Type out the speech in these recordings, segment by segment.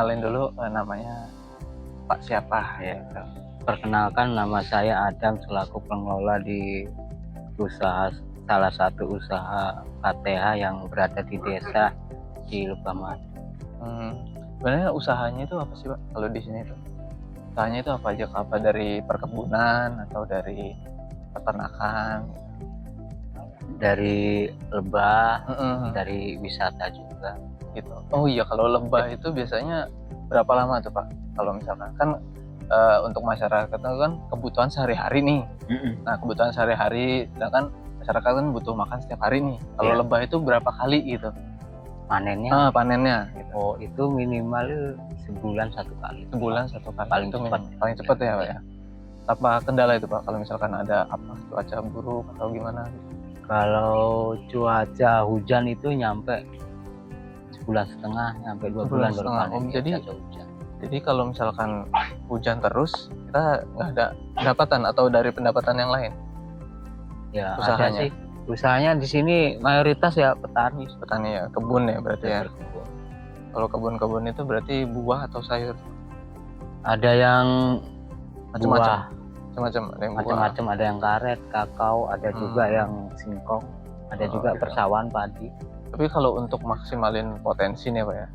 kenalin dulu namanya Pak siapa? Ya, perkenalkan, nama saya Adam selaku pengelola di salah satu usaha KTH yang berada di desa di Lebah Madu. Sebenarnya usahanya itu apa sih Pak? Kalau di sini tuh usahanya itu apa aja? Apa dari perkebunan atau dari peternakan? Dari lebah, dari wisata juga gitu. Oh iya, kalau lebah itu biasanya berapa lama tuh Pak? Kalau misalkan kan untuk masyarakat itu kan kebutuhan sehari-hari nih. Nah, kebutuhan sehari-hari, sedangkan masyarakat kan butuh makan setiap hari nih. Kalau lebah itu berapa kali gitu panennya? Panennya gitu. Oh, itu minimal sebulan satu kali. Sebulan satu kali. Paling itu cepat. Paling cepat ya Pak ya. Apa kendala itu Pak kalau misalkan ada cuaca buruk atau gimana? Kalau cuaca hujan itu nyampe sebulan setengah, nyampe 2 bulan baru panen. Jadi kalau misalkan hujan terus, kita nggak ada pendapatan atau dari pendapatan yang lain? Ya, usahanya sih. Usahanya di sini mayoritas ya petani ya, kebun ya berarti ya. Kalau kebun-kebun itu berarti buah atau sayur? Ada yang macam-macam, ada yang karet, kakao, ada juga yang singkong, ada juga persawahan padi. Tapi kalau untuk maksimalin potensi nih Pak ya,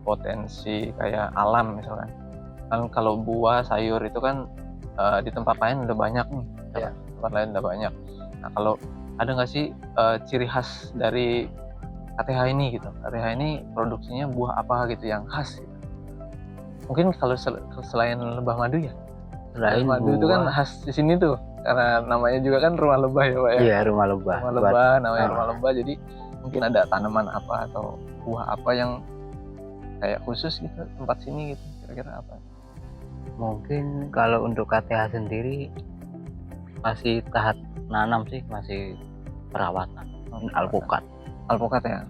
potensi kayak alam misalkan, kan kalau buah sayur itu kan di tempat lain udah banyak nih, tempat lain udah banyak. Nah, kalau ada nggak sih ciri khas dari KTH ini gitu? KTH ini produksinya buah apa gitu yang khas gitu? Mungkin kalau selain lebah madu ya? Selain madu itu kan khas di sini tuh, karena namanya juga kan rumah lebah ya Pak ya? Iya, rumah lebah. Namanya rumah lebah, jadi mungkin ada tanaman apa atau buah apa yang kayak khusus gitu tempat sini gitu, kira-kira apa? Mungkin kalau untuk KTH sendiri masih tahap nanam sih, masih perawatan. Alpukat ya.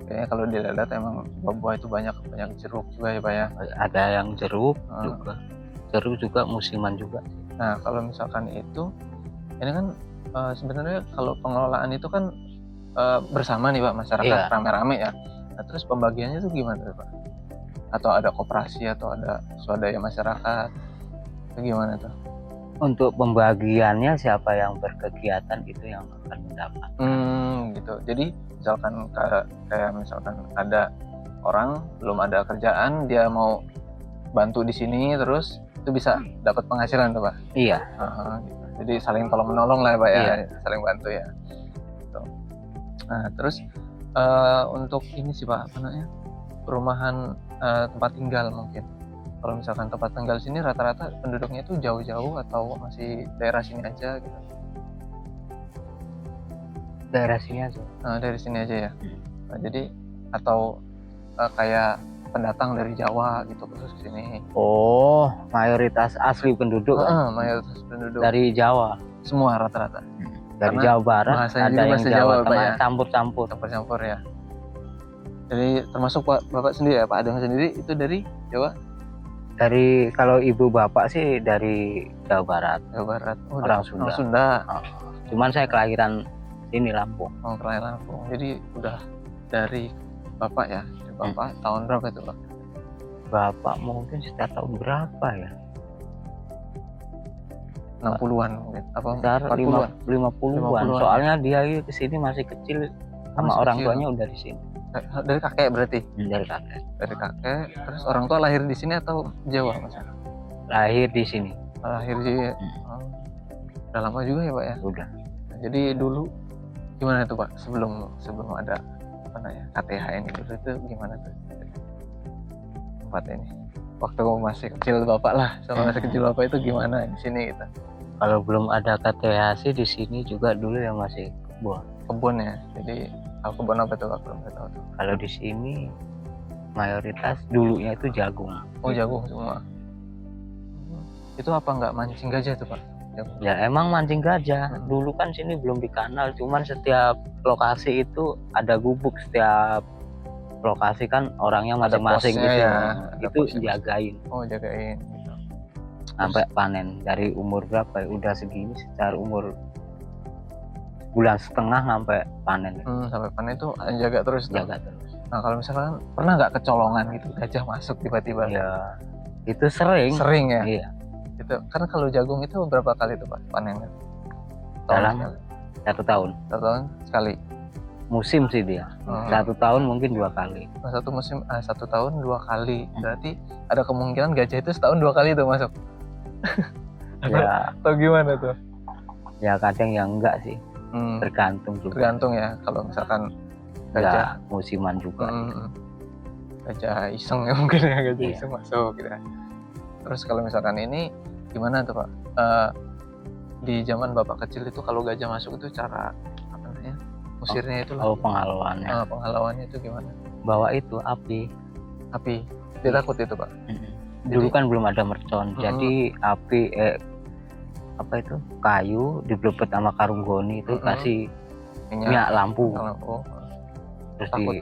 Kayaknya kalau dilihat emang buah-buah itu banyak jeruk juga ya Pak ya. Ada yang jeruk juga musiman juga. Nah, kalau misalkan itu ini kan sebenarnya kalau pengelolaan itu kan bersama nih Pak, masyarakat rame-rame ya. Nah, terus pembagiannya itu gimana tuh Pak? Atau ada koperasi atau ada swadaya masyarakat? Itu gimana tuh? Untuk pembagiannya siapa yang berkegiatan itu yang akan mendapat. Gitu. Jadi misalkan kayak misalkan ada orang belum ada kerjaan, dia mau bantu di sini terus itu bisa dapat penghasilan tuh Pak? Iya. Gitu. Jadi saling tolong menolong lah Pak ya, saling bantu ya. Gitu. Nah, terus untuk ini sih Pak, apa namanya? Perumahan tempat tinggal mungkin. Kalau misalkan tempat tinggal sini rata-rata penduduknya itu jauh-jauh atau masih daerah sini aja gitu? Daerah sini aja. Dari sini aja ya. Nah, jadi atau kayak pendatang dari Jawa gitu khusus sini? Oh, mayoritas asli penduduk kan? Mayoritas penduduk dari Jawa. Semua rata-rata. Dari Jawa Barat ada yang Jawa Tengah, campur ya. Jadi termasuk Bapak sendiri ya, Pak Adam sendiri itu dari Jawa? Dari kalau ibu bapak sih dari Jawa Barat. Orang Sunda. Cuman saya kelahiran sini Lampung. Kelahiran Lampung. Jadi udah dari Bapak ya. Bapak tahun berapa itu Pak? Bapak mungkin sekitar tahun berapa ya? 60-an mungkin. Apa 50-an. Soalnya dia kesini masih kecil sama orang tuanya udah di sini. Dari kakek berarti? Dari kakek. Terus orang tua lahir di sini atau Jawa Mas? Lahir di sini. Lahir di udah lama juga ya Pak ya? Udah. Nah, jadi dulu gimana tuh Pak sebelum ada apa namanya KTH ini dulu itu gimana tuh tempat ini? Waktu masih kecil Bapak lah, sama masih kecil Bapak itu gimana di sini gitu? Kalau belum ada KTH sih di sini juga dulu yang masih kebun ya. Jadi kebun apa tuh Pak? Belum tahu tuh. Kalau di sini mayoritas dulunya itu jagung. Jagung semua. Itu apa nggak mancing gajah tuh Pak? Jagung. Ya emang mancing gajah. Dulu kan sini belum dikanal, cuman setiap lokasi itu ada gubuk, setiap lokasi kan orangnya masing-masing gitu. Itu jagain. Jagain gitu. Sampai panen dari umur berapa ya? Udah segini secara umur bulan setengah sampai panen. Sampai panen itu jaga terus. Nah kalau misalkan pernah nggak kecolongan gitu gajah masuk tiba-tiba? Ya itu sering. Sering ya. Iya. Itu kan kalau jagung itu berapa kali tuh Pak panennya? Dalam Sekali? 1 tahun. 1 tahun sekali. Musim sih dia. 1 tahun mungkin 2 kali. Satu musim 1 tahun 2 kali. Berarti ada kemungkinan gajah itu setahun 2 kali tuh masuk. Ya, Atau gimana tuh? ya kadang yang enggak sih. Tergantung juga. Tergantung ya kalau misalkan Ya, gajah musiman juga. gajah iseng ya mungkin ya, gajah Iya. iseng masuk gitu ya. Terus kalau misalkan ini gimana tuh Pak? Di zaman Bapak kecil itu kalau gajah masuk itu cara apa namanya? Usirnya itu Oh, penghalauannya. penghalauannya itu gimana? Bawa itu api. Api. Dia takut itu Pak. Dulu kan belum ada mercon, jadi api apa itu kayu diblebet sama karung goni itu kasih minyak lampu. Oh, Terus takut.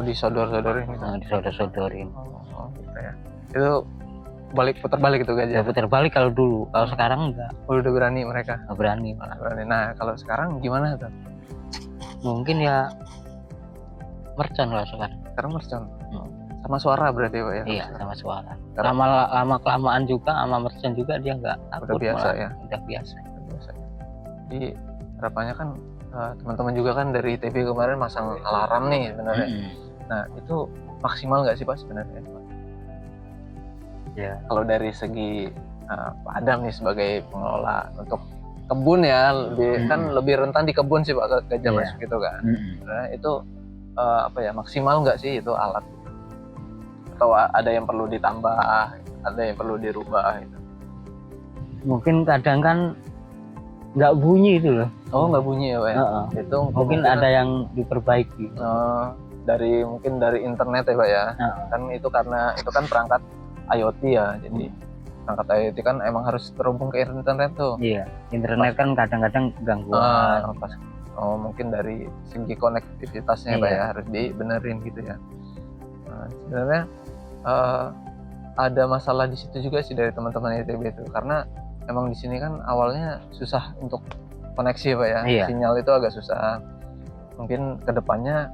Disodor-sodorin gitu. disodor-sodorin. Oh, gitu ya. Itu putar balik itu Ya gajah. putar balik kalau dulu, kalau sekarang enggak. Udah berani mereka. Nggak berani malah. Berani. Nah kalau sekarang gimana tuh? Mungkin ya mercon kalau sekarang. Sekarang mercon. Sama suara berarti Pak ya? Iya, sama suara. Sekarang Lama kelamaan juga sama mercon juga dia nggak takut. udah biasa malah. ya. Udah biasa. Biasa. Jadi harapannya kan teman-teman juga kan dari TV kemarin masang alarm nih sebenarnya. Nah itu maksimal nggak sih Pak sebenarnya? Ya. Kalau dari segi Pak Adam nih sebagai pengelola untuk kebun ya, kan lebih rentan di kebun sih Pak gajah masuk gitu kan. Nah itu apa ya, maksimal nggak sih itu alat? Atau ada yang perlu ditambah, ada yang perlu dirubah gitu? Mungkin kadang kan nggak bunyi itu loh. Oh nggak bunyi ya Pak ya? Itu mungkin ada yang diperbaiki. Mungkin dari internet ya Pak ya? Kan itu karena itu kan perangkat IoT ya, jadi perangkat IoT kan emang harus terhubung ke internet tuh. Iya, internet kan kadang-kadang gangguan. Mungkin dari segi konektivitasnya Pak ya harus dibenerin gitu ya. Sebenarnya ada masalah di situ juga sih dari teman-teman ITB itu, karena emang di sini kan awalnya susah untuk koneksi Pak ya. Sinyal itu agak susah. Mungkin kedepannya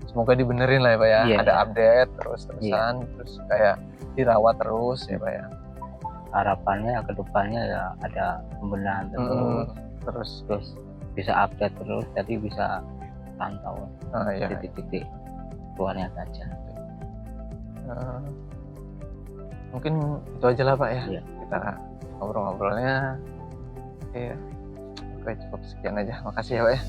semoga dibenerin lah ya Pak ya. Ada update terus-terusan, terus kayak dirawat terus ya Pak ya. Harapannya kedepannya ya ada pembenahan terus bisa update terus, jadi bisa pantau titik-titik keluarnya saja. Mungkin itu aja lah Pak ya. Kita ngobrol-ngobrolnya. Oke, cukup sekian aja. Makasih ya Pak ya.